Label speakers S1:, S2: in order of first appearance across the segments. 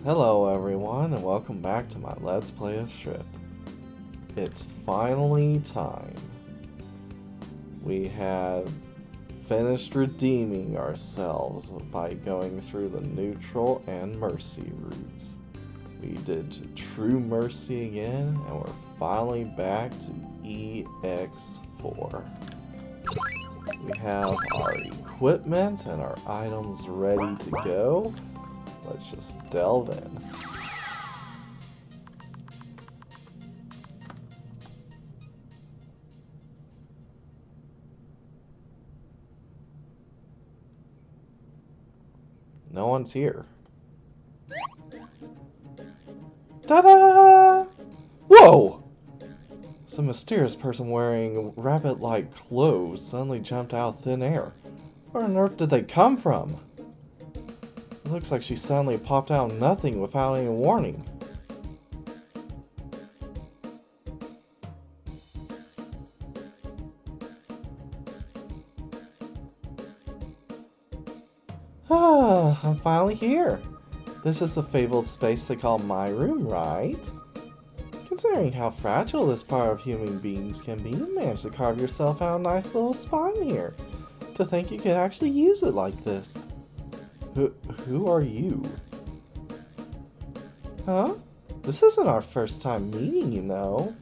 S1: Hello everyone and welcome back to my Let's Play of Shrift. It's finally time. We have finished redeeming ourselves by going through the neutral and mercy routes. We did true mercy again and we're finally back to EX4. We have our equipment and our items ready to go. Let's just delve in. No one's here. Ta-da! Whoa! Some mysterious person wearing rabbit-like clothes suddenly jumped out of thin air. Where on earth did they come from? It looks like she suddenly popped out of nothing without any warning. Ah, I'm finally here. This is the fabled space they call my room, right? Considering how fragile this part of human beings can be, you managed to carve yourself out a nice little spot in here. To think you could actually use it like this. Who are you? Huh? This isn't our first time meeting, you know.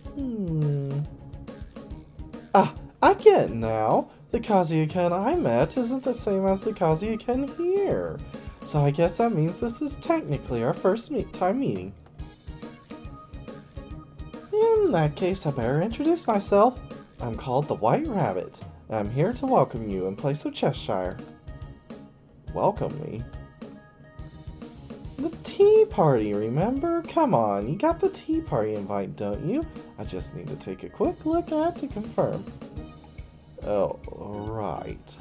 S1: Ah, I get it now. The Kazuya-kun I met isn't the same as the Kazuya-kun here. So I guess that means this is technically our first time meeting. In that case, I better introduce myself. I'm called the White Rabbit, and I'm here to welcome you in place of Cheshire. Welcome me? The tea party, remember? Come on, you got the tea party invite, don't you? I just need to take a quick look at it to confirm. Oh, right.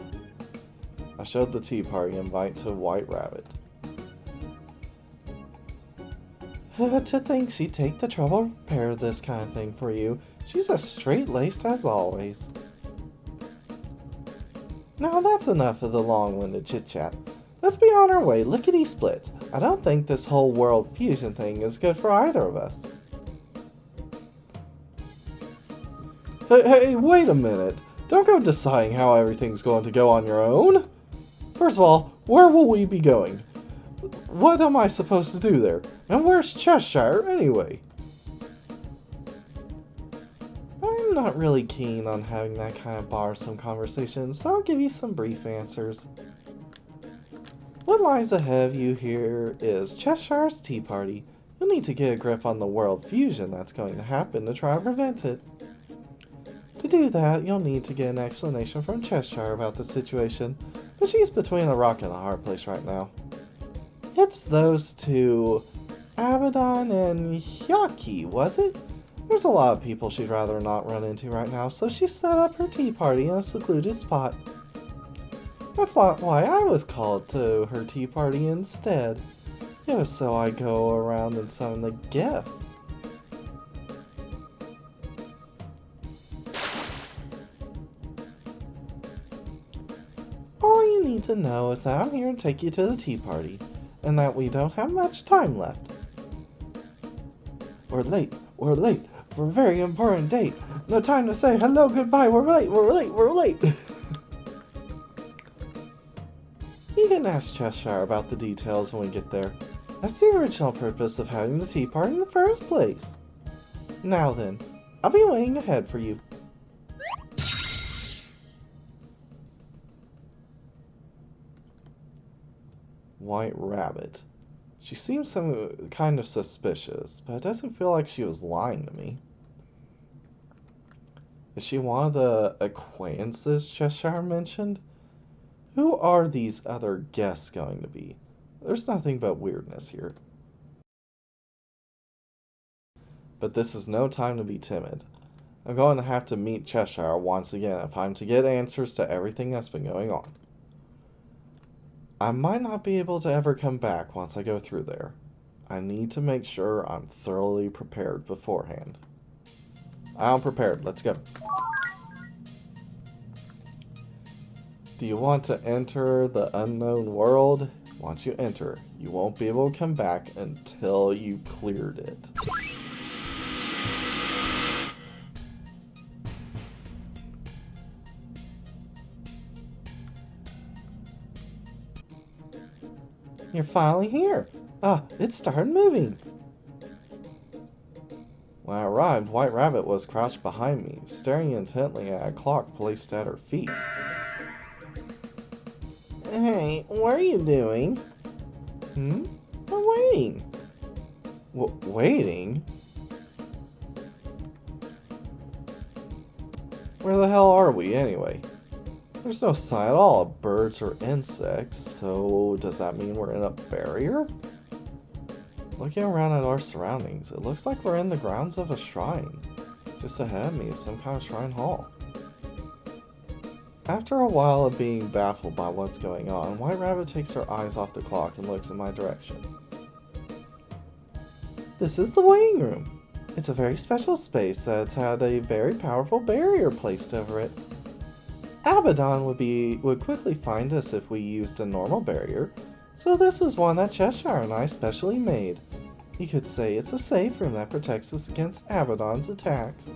S1: I showed the tea party invite to White Rabbit. To think she'd take the trouble to prepare this kind of thing for you. She's as straight-laced as always. Now that's enough of the long-winded chit-chat. Let's be on our way, lickety-split. I don't think this whole world fusion thing is good for either of us. Hey, wait a minute. Don't go deciding how everything's going to go on your own. First of all, where will we be going? What am I supposed to do there? And where's Cheshire, anyway? I'm not really keen on having that kind of bothersome conversation, so I'll give you some brief answers. What lies ahead of you here is Cheshire's tea party. You'll need to get a grip on the world fusion that's going to happen to try to prevent it. To do that, you'll need to get an explanation from Cheshire about the situation, but she's between a rock and a hard place right now. It's those two, Abaddon and Hyaki, was it? There's a lot of people she'd rather not run into right now, so she set up her tea party in a secluded spot. That's not why I was called to her tea party instead. It was so I'd go around and summon the guests. All you need to know is that I'm here to take you to the tea party, and that we don't have much time left. We're late for a very important date. No time to say hello, goodbye, we're late. You can ask Cheshire about the details when we get there. That's the original purpose of having the tea party in the first place. Now then, I'll be waiting ahead for you. White Rabbit. She seems some kind of suspicious, but it doesn't feel like she was lying to me. Is she one of the acquaintances Cheshire mentioned? Who are these other guests going to be? There's nothing but weirdness here. But this is no time to be timid. I'm going to have to meet Cheshire once again if I'm to get answers to everything that's been going on. I might not be able to ever come back once I go through there. I need to make sure I'm thoroughly prepared beforehand. I'm prepared. Let's go. Do you want to enter the unknown world? Once you enter, you won't be able to come back until you cleared it. You're finally here. Ah, it started moving. When I arrived, White Rabbit was crouched behind me, staring intently at a clock placed at her feet. Hey, what are you doing? I'm waiting. Waiting? Where the hell are we, anyway? There's no sign at all of birds or insects, so does that mean we're in a barrier? Looking around at our surroundings, it looks like we're in the grounds of a shrine. Just ahead of me is some kind of shrine hall. After a while of being baffled by what's going on, White Rabbit takes her eyes off the clock and looks in my direction. This is the waiting room. It's a very special space that's had a very powerful barrier placed over it. Abaddon would quickly find us if we used a normal barrier, so this is one that Cheshire and I specially made. You could say it's a safe room that protects us against Abaddon's attacks.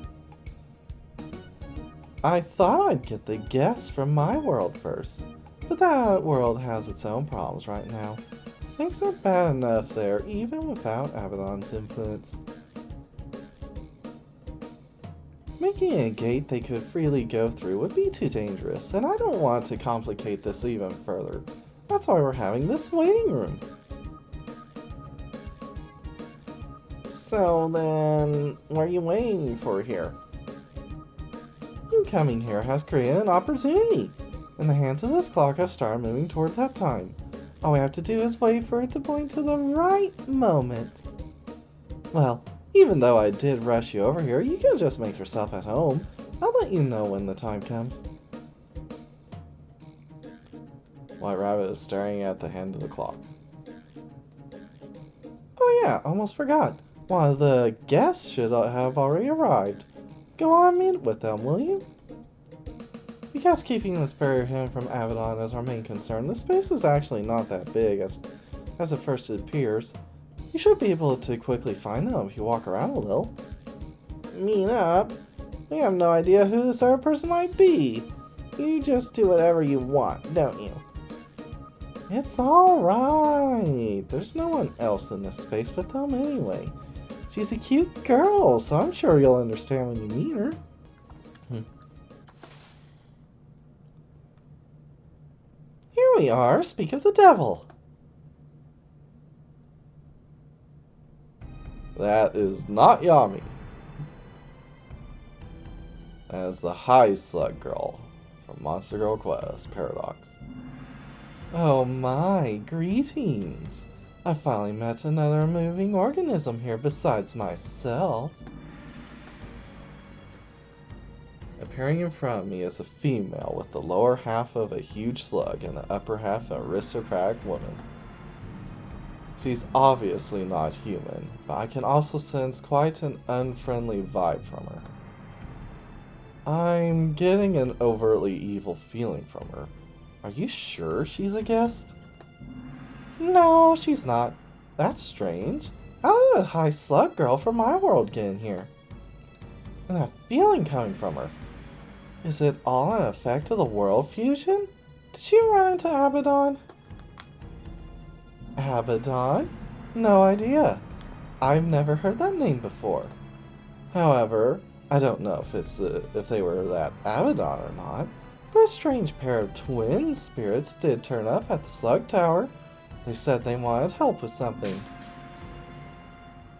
S1: I thought I'd get the guests from my world first, but that world has its own problems right now. Things are bad enough there even without Abaddon's influence. Making a gate they could freely go through would be too dangerous, and I don't want to complicate this even further. That's why we're having this waiting room. So then, what are you waiting for here? You coming here has created an opportunity, and the hands of this clock have started moving toward that time. All we have to do is wait for it to point to the right moment. Well, even though I did rush you over here, you can just make yourself at home. I'll let you know when the time comes. White Rabbit is staring at the hand of the clock. Oh yeah, almost forgot. One of the guests should have already arrived. Go on, meet with them, will you? Because keeping this barrier hidden from Abaddon is our main concern, the space is actually not that big as at first it appears. You should be able to quickly find them if you walk around a little. Meet up? We have no idea who this other person might be. You just do whatever you want, don't you? It's alright. There's no one else in this space but them anyway. She's a cute girl, so I'm sure you'll understand when you meet her. Here we are, speak of the devil. That is not Yami. That is the High Slug Girl from Monster Girl Quest Paradox. Oh my, greetings. I finally met another moving organism here besides myself. Appearing in front of me is a female with the lower half of a huge slug and the upper half an aristocratic woman. She's obviously not human, but I can also sense quite an unfriendly vibe from her. I'm getting an overtly evil feeling from her. Are you sure she's a guest? No, she's not. That's strange. How did a High Slug Girl from my world get in here? And that feeling coming from her. Is it all an effect of the world fusion? Did she run into Abaddon? Abaddon? No idea. I've never heard that name before. However, I don't know if they were that Abaddon or not, but a strange pair of twin spirits did turn up at the Slug Tower. They said they wanted help with something.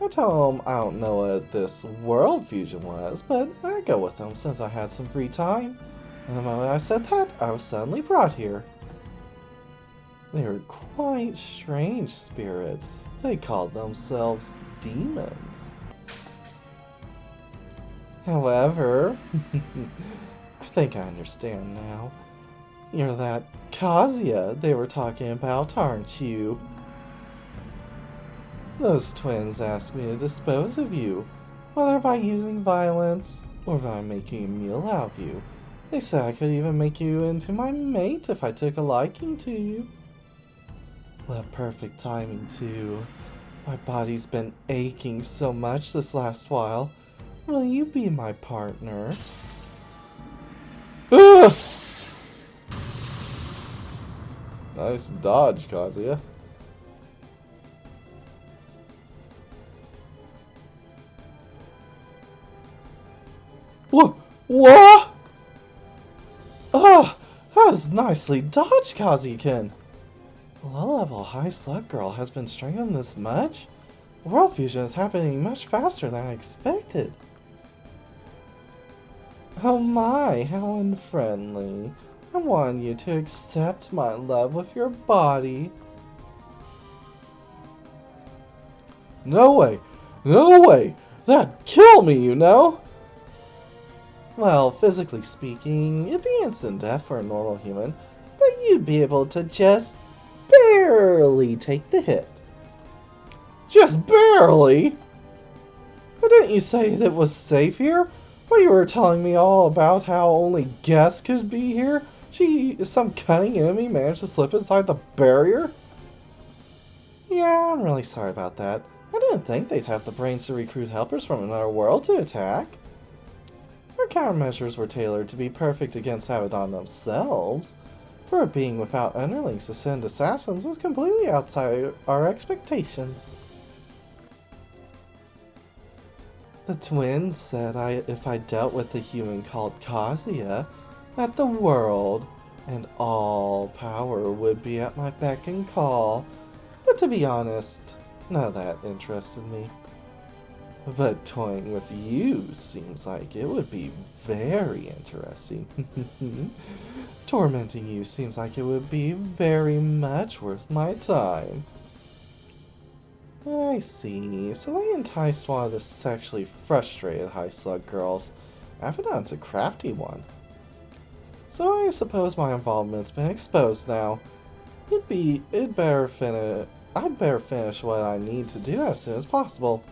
S1: I told them I don't know what this world fusion was, but I'd go with them since I had some free time. And the moment I said that, I was suddenly brought here. They were quite strange spirits. They called themselves demons. However, I think I understand now. You're that Kazuya they were talking about, aren't you? Those twins asked me to dispose of you, whether by using violence or by making a meal out of you. They said I could even make you into my mate if I took a liking to you. What perfect timing, too. My body's been aching so much this last while. Will you be my partner? Ah! Nice dodge, Kazuya. What? What? Ah, that was nicely dodged, Kazuya-kun. Low-level high slug girl has been strengthened this much? World fusion is happening much faster than I expected. Oh my, how unfriendly. I want you to accept my love with your body. No way! No way! That'd kill me, you know? Well, physically speaking, it'd be instant death for a normal human, but you'd be able to just barely take the hit. Just barely? Didn't you say that was safe here? Well, you were telling me all about how only guests could be here. Some cunning enemy managed to slip inside the barrier? Yeah, I'm really sorry about that. I didn't think they'd have the brains to recruit helpers from another world to attack. Our countermeasures were tailored to be perfect against Abaddon themselves. For a being without underlings to send assassins was completely outside our expectations. The twins said if I dealt with the human called Kazuya, that the world and all power would be at my beck and call. But to be honest, none of that interested me. But toying with you seems like it would be very interesting. Tormenting you seems like it would be very much worth my time. I see. So they enticed one of the sexually frustrated high slug girls. Abaddon's a crafty one. So I suppose my involvement's been exposed now. I'd better finish what I need to do as soon as possible.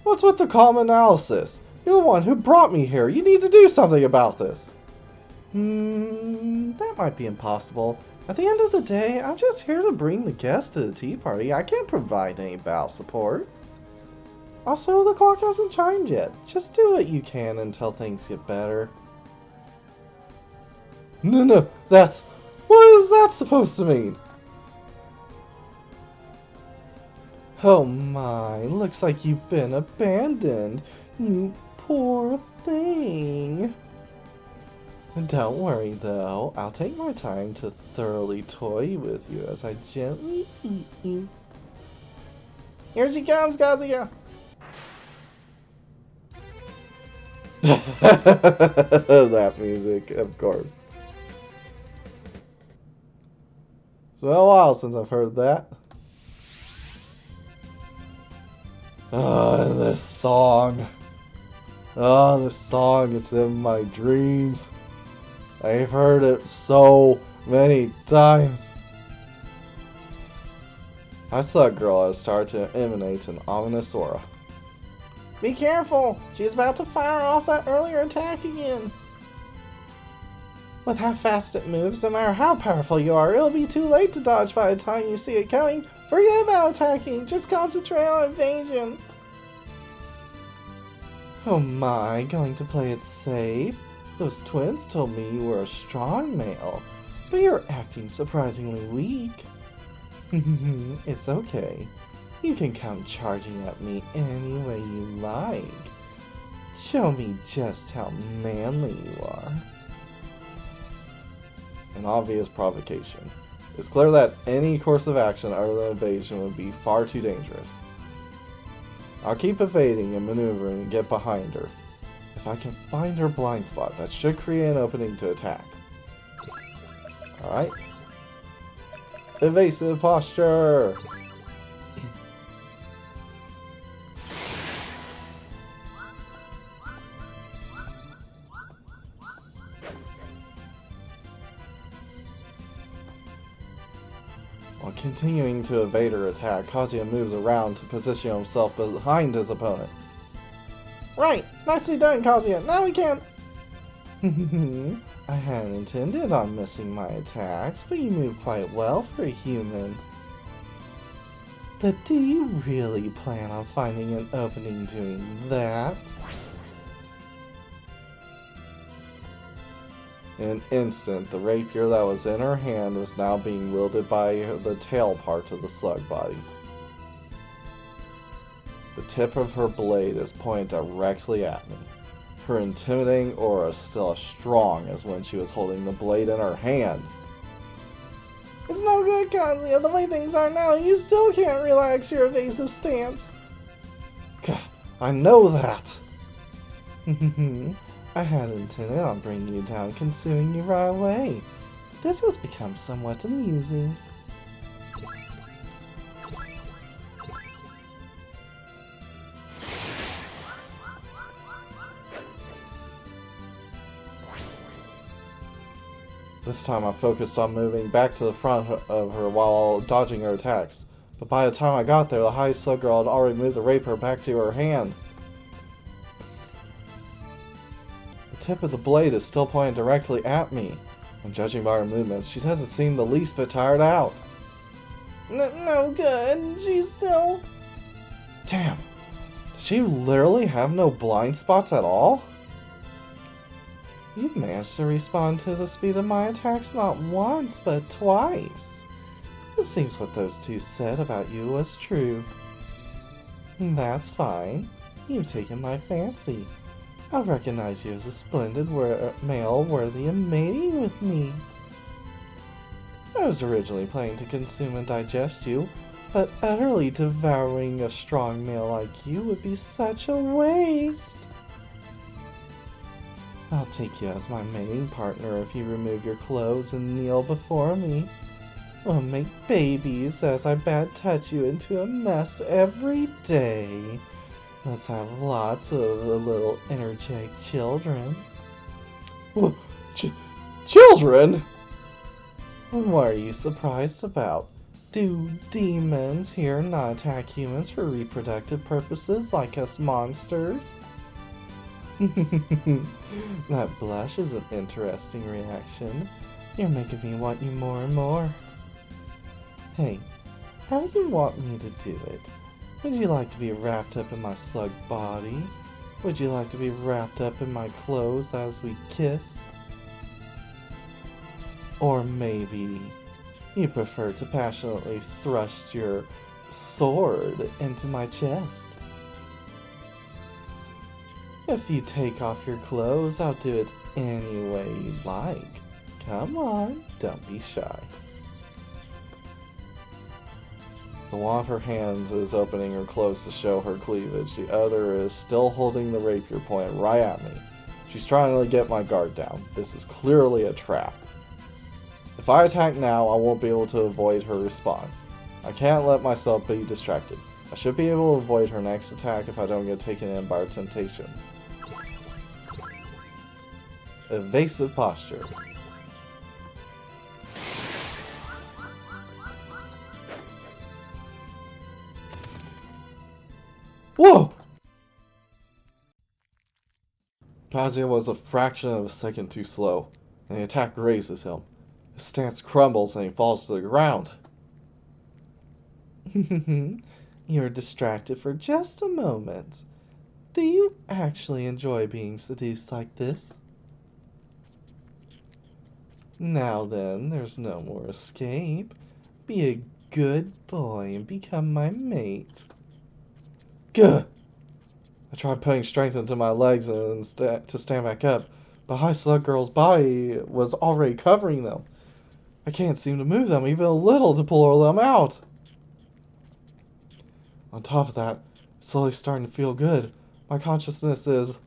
S1: What's with the calm analysis? You're the one who brought me here. You need to do something about this. That might be impossible. At the end of the day, I'm just here to bring the guests to the tea party. I can't provide any battle support. Also, the clock hasn't chimed yet. Just do what you can until things get better. No, what is that supposed to mean? Oh my, looks like you've been abandoned. You poor thing. Don't worry though, I'll take my time to thoroughly toy with you as I gently eat you. Here she comes, Kazuya! That music, of course. It's been a while since I've heard that. Oh, this song. Oh, this song, it's in my dreams. I've heard it so many times. I saw a girl has started to emanate an ominous aura. Be careful! She's about to fire off that earlier attack again. With how fast it moves, no matter how powerful you are, it'll be too late to dodge by the time you see it coming. Forget about attacking, just concentrate on evasion. Oh my, going to play it safe? Those twins told me you were a strong male, but you're acting surprisingly weak. It's okay. You can come charging at me any way you like. Show me just how manly you are. An obvious provocation. It's clear that any course of action other than evasion would be far too dangerous. I'll keep evading and maneuvering and get behind her. If I can find her blind spot, that should create an opening to attack. Alright. Evasive posture! While continuing to evade her attack, Kazuya moves around to position himself behind his opponent. Right! Nicely done, Kazuya! Now we can... I hadn't intended on missing my attacks, but you move quite well for a human. But do you really plan on finding an opening doing that? In an instant, the rapier that was in her hand was now being wielded by the tail part of the slug body. The tip of her blade is pointed directly at me. Her intimidating aura is still as strong as when she was holding the blade in her hand. It's no good, Kazuya. The way things are now, you still can't relax your evasive stance. Gah, I know that. I had intended on bringing you down, consuming you right away. This has become somewhat amusing. This time I focused on moving back to the front of her while dodging her attacks. But by the time I got there, the high Slug Girl had already moved the rapier back to her hand. The tip of the blade is still pointed directly at me, and judging by her movements, she doesn't seem the least bit tired out. No good, she's still... Damn, does she literally have no blind spots at all? You've managed to respond to the speed of my attacks not once, but twice. It seems what those two said about you was true. That's fine. You've taken my fancy. I recognize you as a splendid male worthy of mating with me. I was originally planning to consume and digest you, but utterly devouring a strong male like you would be such a waste. I'll take you as my mating partner if you remove your clothes and kneel before me. We'll make babies as I bad touch you into a mess every day. Let's have lots of little energetic children. Children? What are you surprised about? Do demons here not attack humans for reproductive purposes like us monsters? That blush is an interesting reaction. You're making me want you more and more. Hey, how do you want me to do it? Would you like to be wrapped up in my slug body? Would you like to be wrapped up in my clothes as we kiss? Or maybe you prefer to passionately thrust your sword into my chest? If you take off your clothes, I'll do it any way you like. Come on, don't be shy. The one of her hands is opening or closed to show her cleavage. The other is still holding the rapier pointed right at me. She's trying to get my guard down. This is clearly a trap. If I attack now, I won't be able to avoid her response. I can't let myself be distracted. I should be able to avoid her next attack if I don't get taken in by her temptations. Evasive posture. Whoa! Kazuya was a fraction of a second too slow, and the attack grazes him. His stance crumbles and he falls to the ground. You're distracted for just a moment. Do you actually enjoy being seduced like this? Now then, there's no more escape. Be a good boy and become my mate. Gah! I tried putting strength into my legs and to stand back up, but High Slug Girl's body was already covering them. I can't seem to move them even a little to pull them out. On top of that, slowly starting to feel good. My consciousness is